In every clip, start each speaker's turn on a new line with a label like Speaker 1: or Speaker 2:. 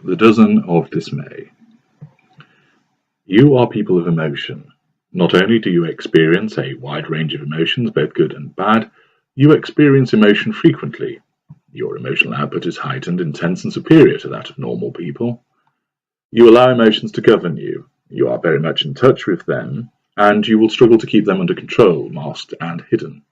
Speaker 1: The Dozen of Dismay. You are people of emotion. Not only do you experience a wide range of emotions, both good and bad, you experience emotion frequently. Your emotional output is heightened, intense, and superior to that of normal people. You allow emotions to govern you. You are very much in touch with them, and you will struggle to keep them under control, masked, and hidden.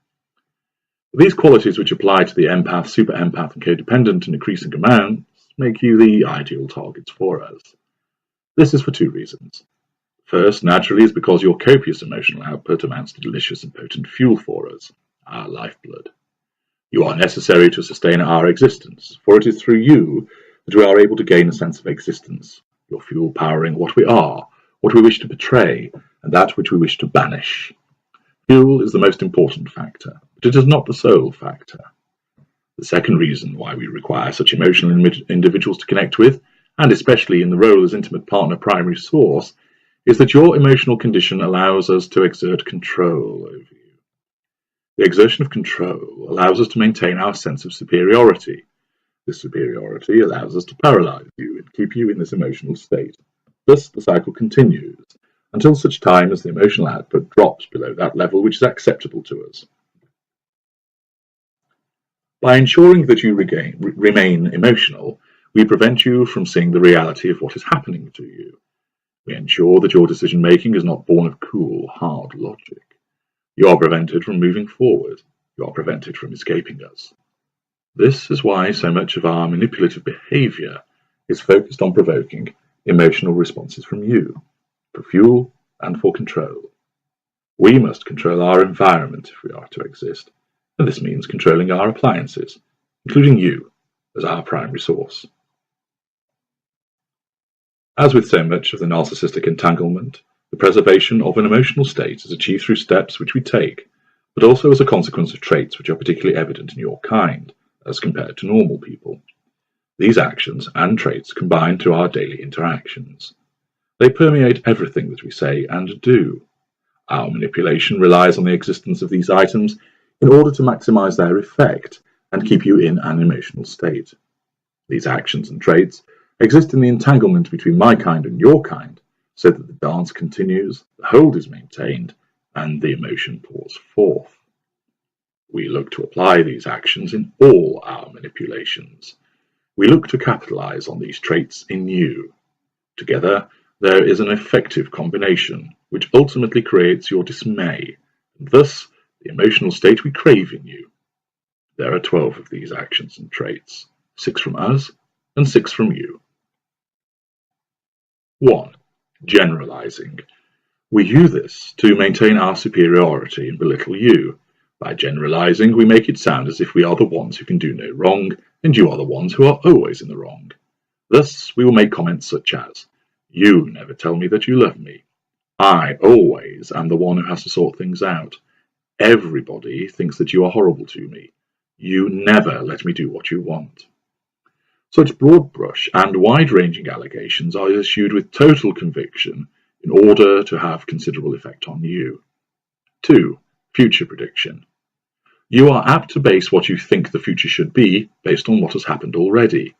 Speaker 1: These qualities, which apply to the empath, super empath, and codependent in increasing amounts, make you the ideal targets for us. This is for two reasons. First, naturally, is because your copious emotional output amounts to delicious and potent fuel for us, our lifeblood. You are necessary to sustain our existence, for it is through you that we are able to gain a sense of existence, your fuel powering what we are, what we wish to portray, and that which we wish to banish. Fuel is the most important factor, but it is not the sole factor. The second reason why we require such emotional individuals to connect with, and especially in the role as intimate partner primary source, is that your emotional condition allows us to exert control over you. The exertion of control allows us to maintain our sense of superiority. This superiority allows us to paralyze you and keep you in this emotional state. Thus, the cycle continues until such time as the emotional output drops below that level which is acceptable to us. By ensuring that you remain emotional, we prevent you from seeing the reality of what is happening to you. We ensure that your decision-making is not born of cool, hard logic. You are prevented from moving forward. You are prevented from escaping us. This is why so much of our manipulative behavior is focused on provoking emotional responses from you, for fuel and for control. We must control our environment if we are to exist, and this means controlling our appliances, including you as our primary source. As with so much of the narcissistic entanglement, the preservation of an emotional state is achieved through steps which we take, but also as a consequence of traits which are particularly evident in your kind, as compared to normal people. These actions and traits combine through our daily interactions. They permeate everything that we say and do. Our manipulation relies on the existence of these items in order to maximize their effect and keep you in an emotional state. These actions and traits exist in the entanglement between my kind and your kind, so that the dance continues, the hold is maintained, and the emotion pours forth. We look to apply these actions in all our manipulations. We look to capitalize on these traits in you. Together, there is an effective combination, which ultimately creates your dismay, and thus the emotional state we crave in you. There are 12 of these actions and traits, 6 from us and 6 from you. 1. Generalizing. We use this to maintain our superiority and belittle you. By generalizing, we make it sound as if we are the ones who can do no wrong, and you are the ones who are always in the wrong. Thus, we will make comments such as, "You never tell me that you love me. I always am the one who has to sort things out. Everybody thinks that you are horrible to me. You never let me do what you want." Such broad brush and wide-ranging allegations are issued with total conviction in order to have considerable effect on you. 2. Future prediction. You are apt to base what you think the future should be based on what has happened already.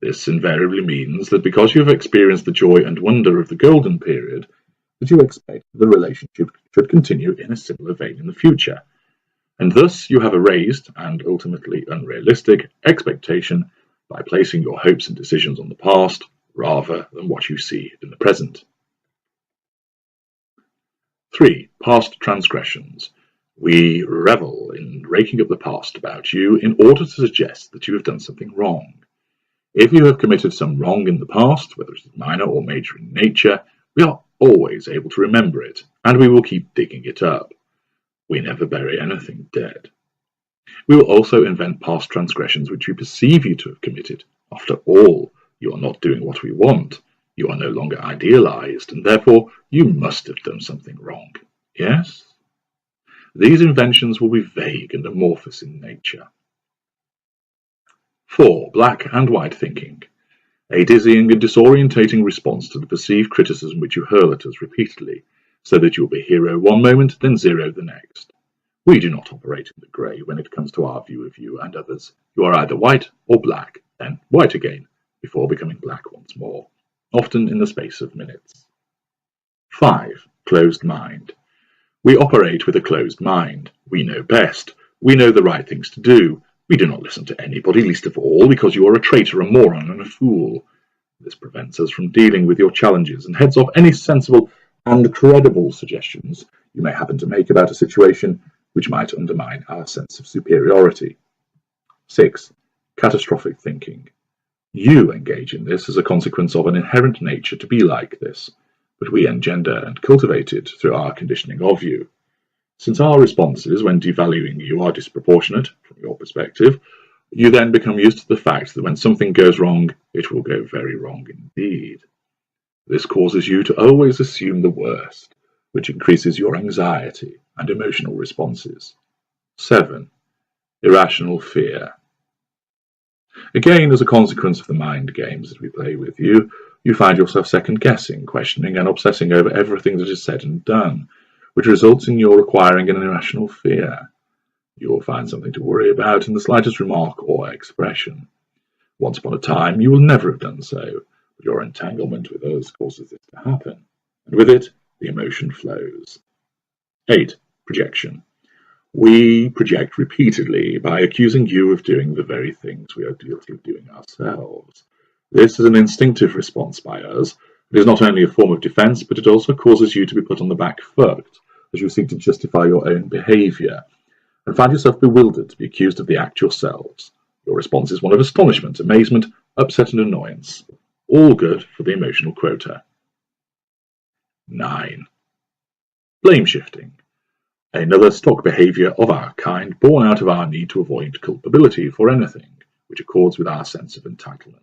Speaker 1: This invariably means that because you have experienced the joy and wonder of the golden period, that you expect the relationship should continue in a similar vein in the future. And thus you have a raised, and ultimately unrealistic, expectation by placing your hopes and decisions on the past rather than what you see in the present. 3. Past transgressions. We revel in raking up the past about you in order to suggest that you have done something wrong. If you have committed some wrong in the past, whether it is minor or major in nature, we are always able to remember it, and we will keep digging it up. We never bury anything dead. We will also invent past transgressions which we perceive you to have committed. After all, you are not doing what we want. You are no longer idealized, and therefore you must have done something wrong. Yes? These inventions will be vague and amorphous in nature. 4. Black and white thinking. A dizzying and disorientating response to the perceived criticism which you hurl at us repeatedly, so that you will be hero one moment, then zero the next. We do not operate in the grey when it comes to our view of you and others. You are either white or black, then white again, before becoming black once more, often in the space of minutes. 5. Closed mind. We operate with a closed mind. We know best. We know the right things to do. We do not listen to anybody, least of all because you are a traitor, a moron, and a fool. This prevents us from dealing with your challenges and heads off any sensible and credible suggestions you may happen to make about a situation which might undermine our sense of superiority. 6. Catastrophic thinking. You engage in this as a consequence of an inherent nature to be like this, but we engender and cultivate it through our conditioning of you. Since our responses when devaluing you are disproportionate, from your perspective, you then become used to the fact that when something goes wrong, it will go very wrong indeed. This causes you to always assume the worst, which increases your anxiety and emotional responses. 7. Irrational fear. Again, as a consequence of the mind games that we play with you, you find yourself second-guessing, questioning, and obsessing over everything that is said and done, which results in your acquiring an irrational fear. You will find something to worry about in the slightest remark or expression. Once upon a time, you will never have done so, but your entanglement with us causes this to happen, and with it, the emotion flows. 8. Projection. We project repeatedly by accusing you of doing the very things we are guilty of doing ourselves. This is an instinctive response by us. It is not only a form of defense, but it also causes you to be put on the back foot as you seek to justify your own behavior, and find yourself bewildered to be accused of the act yourselves. Your response is one of astonishment, amazement, upset, and annoyance. All good for the emotional quota. 9. Blame shifting. Another stock behavior of our kind, born out of our need to avoid culpability for anything, which accords with our sense of entitlement.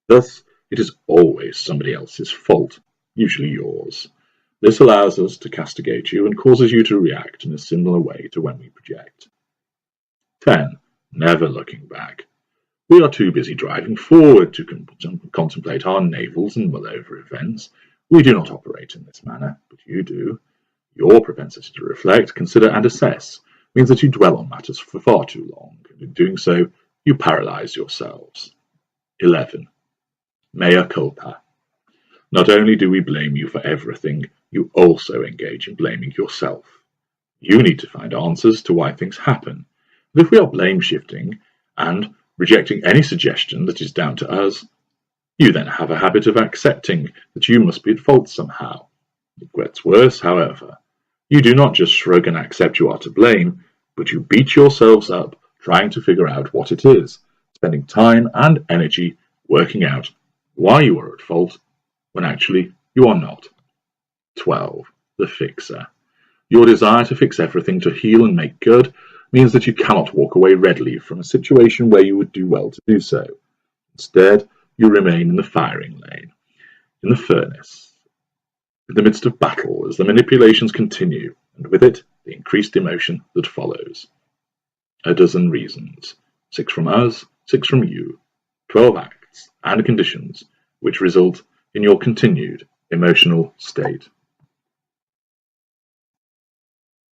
Speaker 1: Thus, it is always somebody else's fault, usually yours. This allows us to castigate you and causes you to react in a similar way to when we project. 10. Never looking back. We are too busy driving forward to contemplate our navels and mull over events. We do not operate in this manner, but you do. Your propensity to reflect, consider, and assess means that you dwell on matters for far too long, and in doing so, you paralyze yourselves. 11. Mea culpa. Not only do we blame you for everything, you also engage in blaming yourself. You need to find answers to why things happen. And if we are blame shifting and rejecting any suggestion that is down to us, you then have a habit of accepting that you must be at fault somehow. It gets worse, however. You do not just shrug and accept you are to blame, but you beat yourselves up trying to figure out what it is, spending time and energy working out why you are at fault when actually you are not. 12. The fixer. Your desire to fix everything, to heal and make good, means that you cannot walk away readily from a situation where you would do well to do so. Instead, you remain in the firing lane, in the furnace, in the midst of battle as the manipulations continue, and with it, the increased emotion that follows. A dozen reasons, 6 from us, 6 from you, 12 acts and conditions which result in your continued emotional state.